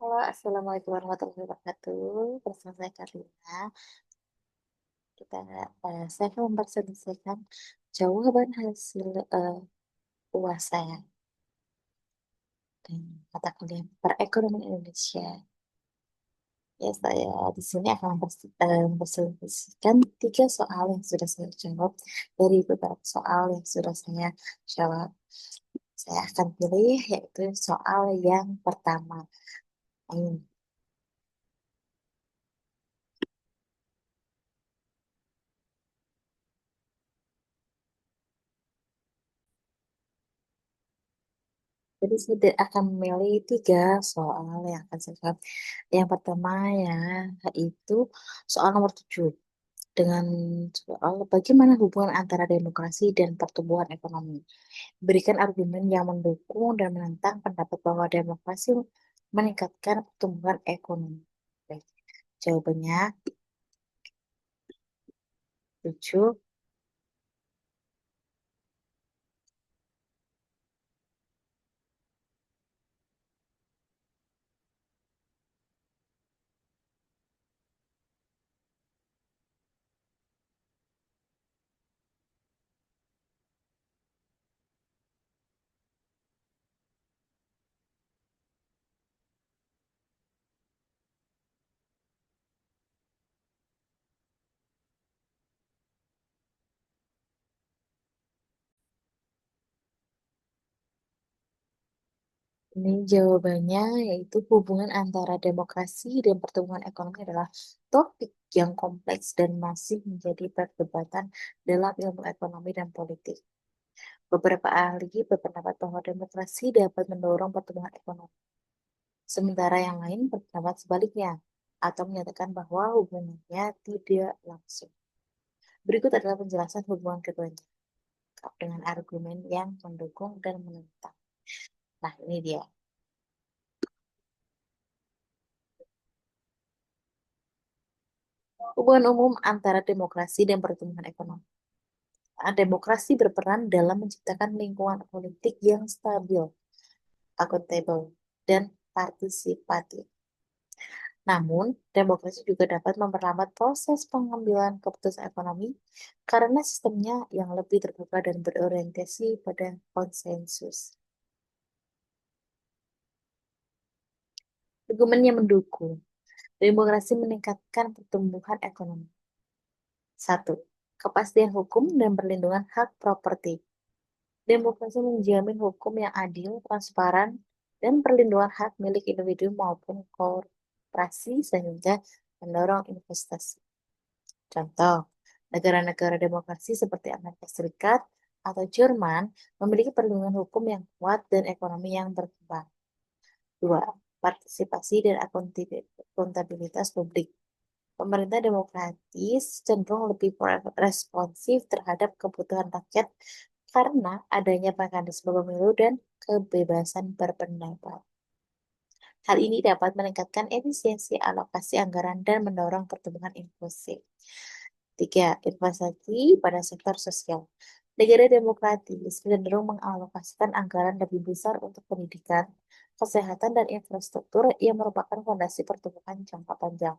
Halo, assalamualaikum warahmatullahi wabarakatuh. Bersama saya Karina. Saya akan mempresentasikan jawaban hasil UAS saya dan mata kuliah perekonomian Indonesia. Ya, saya di sini akan mempresentasikan tiga soal yang sudah saya jawab dari beberapa soal yang sudah saya jawab. Saya akan pilih yaitu soal yang pertama. Hmm, Jadi saya akan memilih tiga soal yang akan saya jawab. Yang pertama ya, yaitu soal nomor 7. Dengan soal bagaimana hubungan antara demokrasi dan pertumbuhan ekonomi. Berikan argumen yang mendukung dan menentang pendapat bahwa demokrasi meningkatkan pertumbuhan ekonomi. Baik, jawabannya 7. Ini jawabannya yaitu hubungan antara demokrasi dan pertumbuhan ekonomi adalah topik yang kompleks dan masih menjadi perdebatan dalam ilmu ekonomi dan politik. Beberapa ahli berpendapat bahwa demokrasi dapat mendorong pertumbuhan ekonomi, sementara yang lain berpendapat sebaliknya atau menyatakan bahwa hubungannya tidak langsung. Berikut adalah penjelasan hubungan keduanya dengan argumen yang mendukung dan menentang. Nah, ini dia. Hubungan umum antara demokrasi dan pertumbuhan ekonomi. Demokrasi berperan dalam menciptakan lingkungan politik yang stabil, akuntabel, dan partisipatif. Namun, demokrasi juga dapat memperlambat proses pengambilan keputusan ekonomi karena sistemnya yang lebih terbuka dan berorientasi pada konsensus. Argumen yang mendukung. Demokrasi meningkatkan pertumbuhan ekonomi. Satu, kepastian hukum dan perlindungan hak properti. Demokrasi menjamin hukum yang adil, transparan, dan perlindungan hak milik individu maupun korporasi sehingga mendorong investasi. Contoh, negara-negara demokrasi seperti Amerika Serikat atau Jerman memiliki perlindungan hukum yang kuat dan ekonomi yang berkembang. Dua, partisipasi dan akuntabilitas publik. Pemerintah demokratis cenderung lebih responsif terhadap kebutuhan rakyat karena adanya mekanisme pemilu dan kebebasan berpendapat. Hal ini dapat meningkatkan efisiensi alokasi anggaran dan mendorong pertumbuhan inklusif. Tiga, investasi pada sektor sosial. Negara demokratis cenderung mengalokasikan anggaran lebih besar untuk pendidikan, kesehatan, dan infrastruktur yang merupakan fondasi pertumbuhan jangka panjang.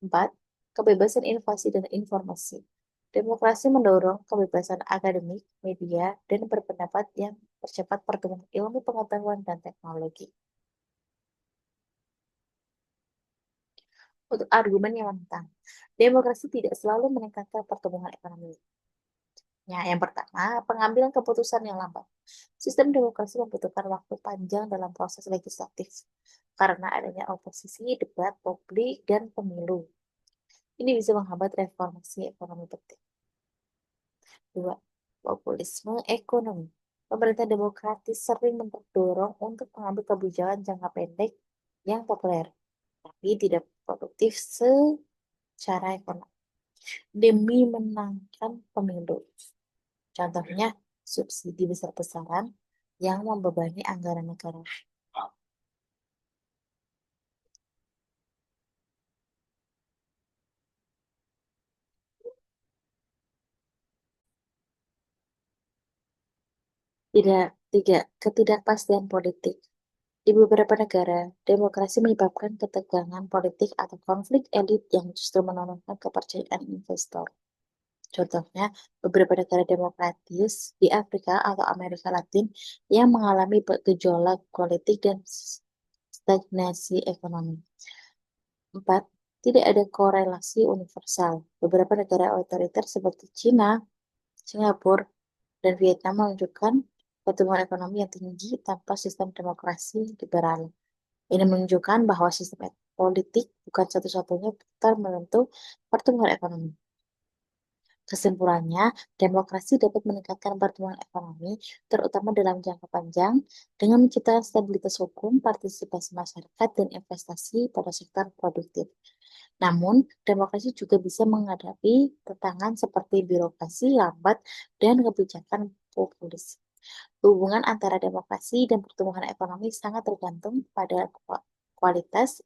Empat, kebebasan invasi dan informasi. Demokrasi mendorong kebebasan akademik, media, dan berpendapat yang percepat pertumbuhan ilmu pengetahuan dan teknologi. Untuk argumen yang menentang, demokrasi tidak selalu meningkatkan pertumbuhan ekonomi. Ya, yang pertama, pengambilan keputusan yang lambat. Sistem demokrasi membutuhkan waktu panjang dalam proses legislatif karena adanya oposisi, debat publik, dan pemilu. Ini bisa menghambat reformasi ekonomi penting. Dua, populisme ekonomi. Pemerintah demokratis sering mendorong untuk mengambil kebijakan jangka pendek yang populer, tapi tidak produktif secara ekonomi demi menangkan pemilu. Contohnya, subsidi besar-besaran yang membebani anggaran negara. Tidak, tiga, ketidakpastian politik. Di beberapa negara, demokrasi menyebabkan ketegangan politik atau konflik elit yang justru menurunkan kepercayaan investor. Contohnya, beberapa negara demokratis di Afrika atau Amerika Latin yang mengalami gejolak politik dan stagnasi ekonomi. Empat, tidak ada korelasi universal. Beberapa negara otoriter seperti China, Singapura, dan Vietnam menunjukkan pertumbuhan ekonomi yang tinggi tanpa sistem demokrasi liberal. Ini menunjukkan bahwa sistem politik bukan satu-satunya faktor menentu pertumbuhan ekonomi. Kesimpulannya, demokrasi dapat meningkatkan pertumbuhan ekonomi, terutama dalam jangka panjang, dengan menciptakan stabilitas hukum, partisipasi masyarakat, dan investasi pada sektor produktif. Namun, demokrasi juga bisa menghadapi tantangan seperti birokrasi lambat dan kebijakan populis. Hubungan antara demokrasi dan pertumbuhan ekonomi sangat tergantung pada kualitas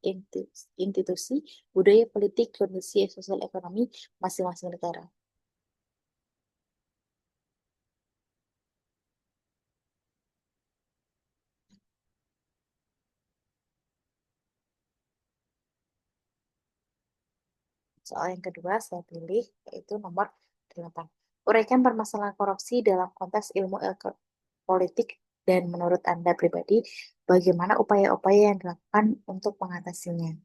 institusi, budaya politik, kondisi sosial ekonomi masing-masing negara. Soal yang kedua saya pilih yaitu nomor 8. Uraikan permasalahan korupsi dalam konteks ilmu politik dan menurut Anda pribadi, bagaimana upaya-upaya yang dilakukan untuk mengatasinya?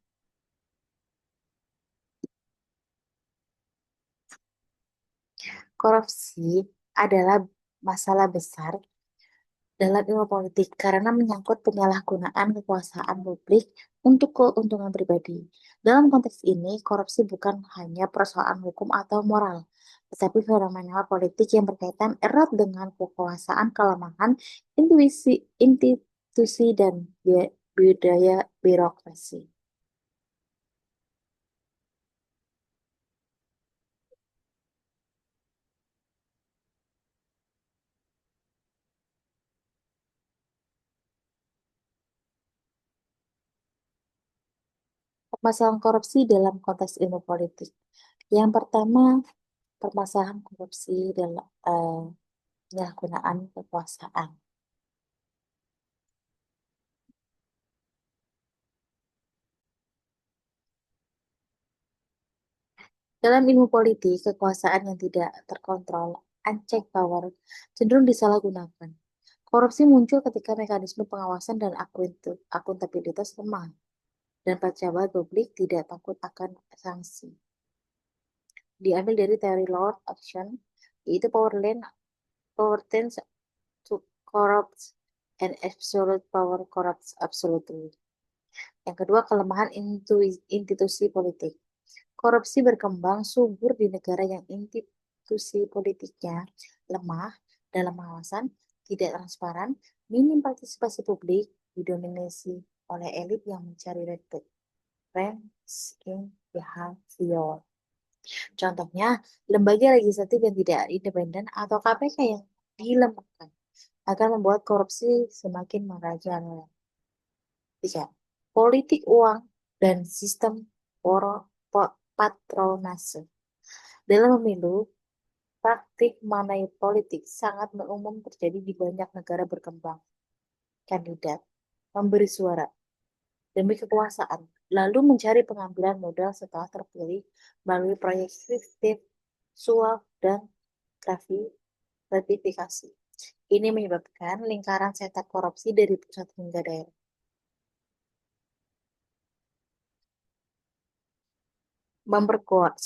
Korupsi adalah masalah besar dalam ilmu politik karena menyangkut penyalahgunaan kekuasaan publik untuk keuntungan pribadi. Dalam konteks ini, korupsi bukan hanya persoalan hukum atau moral, tetapi fenomena politik yang berkaitan erat dengan kekuasaan, kelemahan, institusi, dan budaya birokrasi. Permasalahan korupsi dalam konteks ilmu politik. Yang pertama, permasalahan korupsi dalam penyalahgunaan kekuasaan. Dalam ilmu politik, kekuasaan yang tidak terkontrol, unchecked power, cenderung disalahgunakan. Korupsi muncul ketika mekanisme pengawasan dan akuntabilitas lemah, dan pejabat publik tidak takut akan sanksi. Diambil dari teori Lord Action, yaitu power tends to corrupt and absolute power corrupts absolutely. Yang kedua, kelemahan institusi politik. Korupsi berkembang subur di negara yang institusi politiknya lemah dalam pengawasan, tidak transparan, minim partisipasi publik, didominasi oleh elit yang mencari ranking behavior. Contohnya, lembaga legislatif yang tidak independen atau KPK yang dilemahkan akan membuat korupsi semakin merajalela. Tiga, politik uang dan sistem patronase. Dalam pemilu, praktik money politik sangat umum terjadi di banyak negara berkembang. Kandidat memberi suara demi kekuasaan, lalu mencari pengambilan modal setelah terpilih melalui proyek fiktif, suap, dan gratifikasi. Ini menyebabkan lingkaran setan korupsi dari pusat hingga daerah. Memperkuat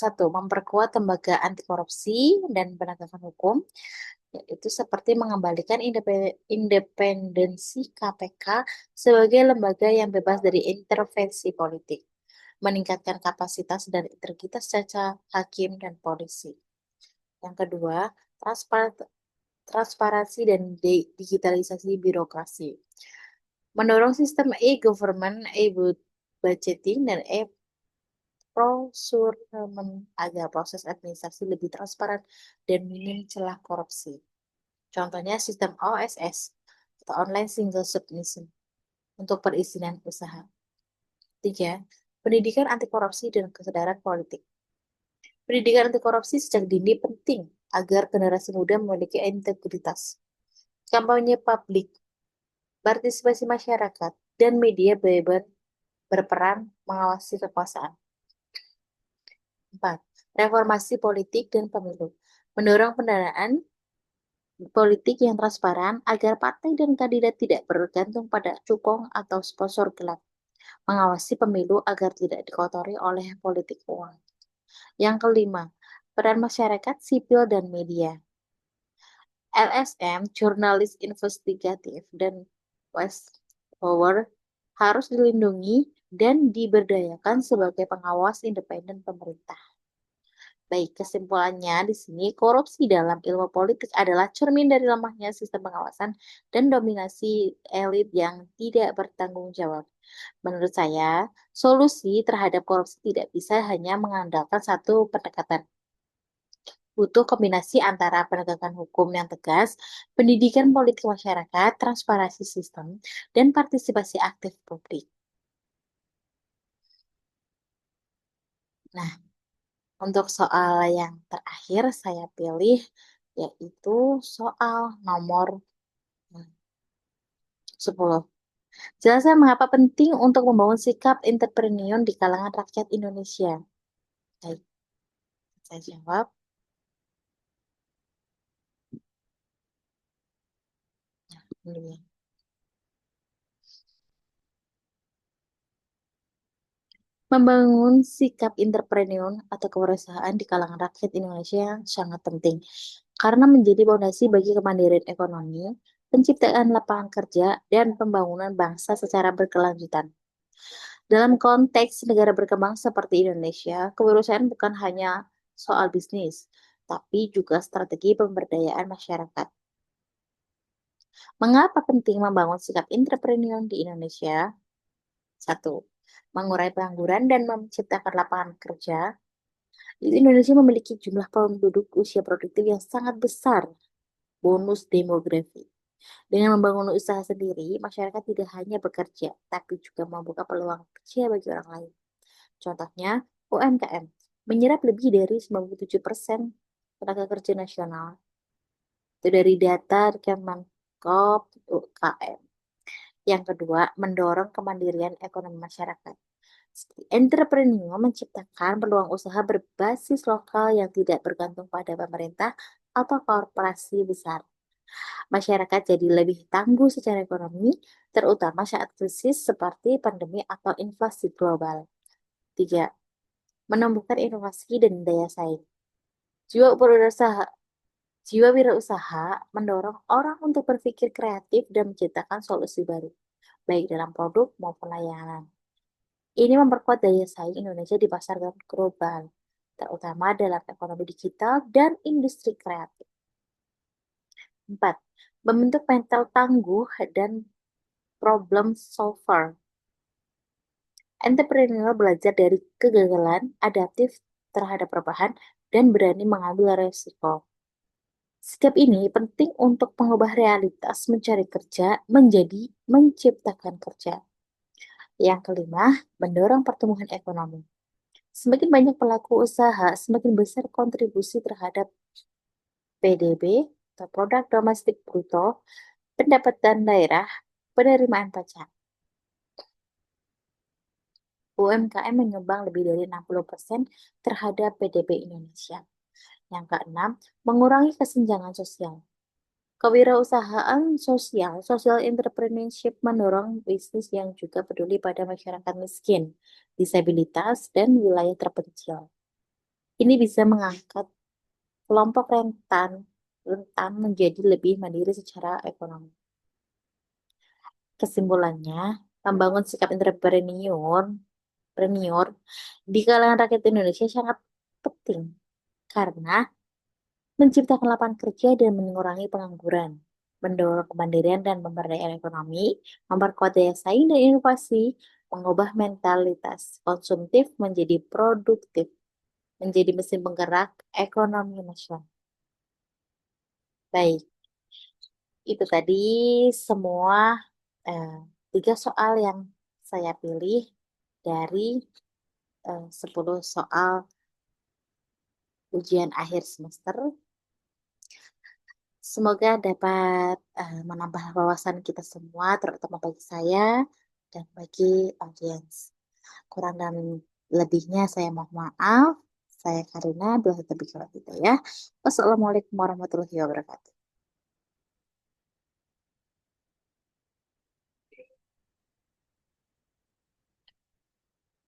lembaga anti korupsi dan penegakan hukum, yaitu seperti mengembalikan independensi KPK sebagai lembaga yang bebas dari intervensi politik, meningkatkan kapasitas dan integritas caca hakim dan polisi. Yang kedua, transparansi dan digitalisasi birokrasi. Mendorong sistem e-government, e-budgeting, dan procurement agar proses administrasi lebih transparan dan minim celah korupsi. Contohnya sistem OSS atau Online Single Submission untuk perizinan usaha. Tiga, pendidikan anti korupsi dan kesadaran politik. Pendidikan anti korupsi sejak dini penting agar generasi muda memiliki integritas. Kampanye publik, partisipasi masyarakat, dan media berperan mengawasi kekuasaan. 4. Reformasi politik dan pemilu. Mendorong pendanaan politik yang transparan agar partai dan kandidat tidak bergantung pada cukong atau sponsor gelap. Mengawasi pemilu agar tidak dikotori oleh politik uang. Yang kelima, peran masyarakat sipil dan media. LSM, jurnalis investigatif, dan whistleblower harus dilindungi dan diberdayakan sebagai pengawas independen pemerintah. Baik, kesimpulannya di sini korupsi dalam ilmu politik adalah cermin dari lemahnya sistem pengawasan dan dominasi elit yang tidak bertanggung jawab. Menurut saya, solusi terhadap korupsi tidak bisa hanya mengandalkan satu pendekatan. Butuh kombinasi antara penegakan hukum yang tegas, pendidikan politik masyarakat, transparansi sistem, dan partisipasi aktif publik. Nah, untuk soal yang terakhir saya pilih yaitu soal nomor 10. Jelaskan mengapa penting untuk membangun sikap entrepreneur di kalangan rakyat Indonesia. Baik, saya jawab. Dulu. Membangun sikap entrepreneur atau kewirausahaan di kalangan rakyat Indonesia sangat penting karena menjadi fondasi bagi kemandirian ekonomi, penciptaan lapangan kerja, dan pembangunan bangsa secara berkelanjutan. Dalam konteks negara berkembang seperti Indonesia, kewirausahaan bukan hanya soal bisnis, tapi juga strategi pemberdayaan masyarakat. Mengapa penting membangun sikap entrepreneur di Indonesia? Satu, mengurai pengangguran dan menciptakan lapangan kerja. Indonesia memiliki jumlah penduduk usia produktif yang sangat besar, bonus demografi. Dengan membangun usaha sendiri, masyarakat tidak hanya bekerja, tapi juga membuka peluang kerja bagi orang lain. Contohnya, UMKM menyerap lebih dari 97% tenaga kerja nasional. Itu dari data Kemenkop UKM. Yang kedua, mendorong kemandirian ekonomi masyarakat. Entrepreneur menciptakan peluang usaha berbasis lokal yang tidak bergantung pada pemerintah atau korporasi besar. Masyarakat jadi lebih tangguh secara ekonomi, terutama saat krisis seperti pandemi atau inflasi global. Tiga, menumbuhkan inovasi dan daya saing. Jiwa berusaha, jiwa wirausaha mendorong orang untuk berpikir kreatif dan menciptakan solusi baru, baik dalam produk maupun layanan. Ini memperkuat daya saing Indonesia di pasar global, terutama dalam ekonomi digital dan industri kreatif. 4. Membentuk mental tangguh dan problem solver. Entrepreneur belajar dari kegagalan, adaptif terhadap perubahan, dan berani mengambil resiko. Sikap ini penting untuk mengubah realitas mencari kerja menjadi menciptakan kerja. Yang kelima, mendorong pertumbuhan ekonomi. Semakin banyak pelaku usaha, semakin besar kontribusi terhadap PDB atau produk domestik bruto, pendapatan daerah, penerimaan pajak. UMKM menyumbang lebih dari 60% terhadap PDB Indonesia. Yang keenam, mengurangi kesenjangan sosial. Kewirausahaan sosial, social entrepreneurship mendorong bisnis yang juga peduli pada masyarakat miskin, disabilitas, dan wilayah terpencil. Ini bisa mengangkat kelompok rentan menjadi lebih mandiri secara ekonomi. Kesimpulannya, membangun sikap entrepreneur di kalangan rakyat Indonesia sangat penting karena menciptakan lapangan kerja dan mengurangi pengangguran, mendorong kemandirian dan pemberdayaan ekonomi, memperkuat daya saing dan inovasi, mengubah mentalitas konsumtif menjadi produktif, menjadi mesin penggerak ekonomi nasional. Baik, itu tadi semua eh, 3 soal yang saya pilih dari 10 soal ujian akhir semester. Semoga dapat menambah wawasan kita semua, terutama bagi saya, dan bagi audiens. Kurang dan lebihnya saya mohon maaf. Saya Karina, bila tetap ya. Wassalamualaikum warahmatullahi wabarakatuh.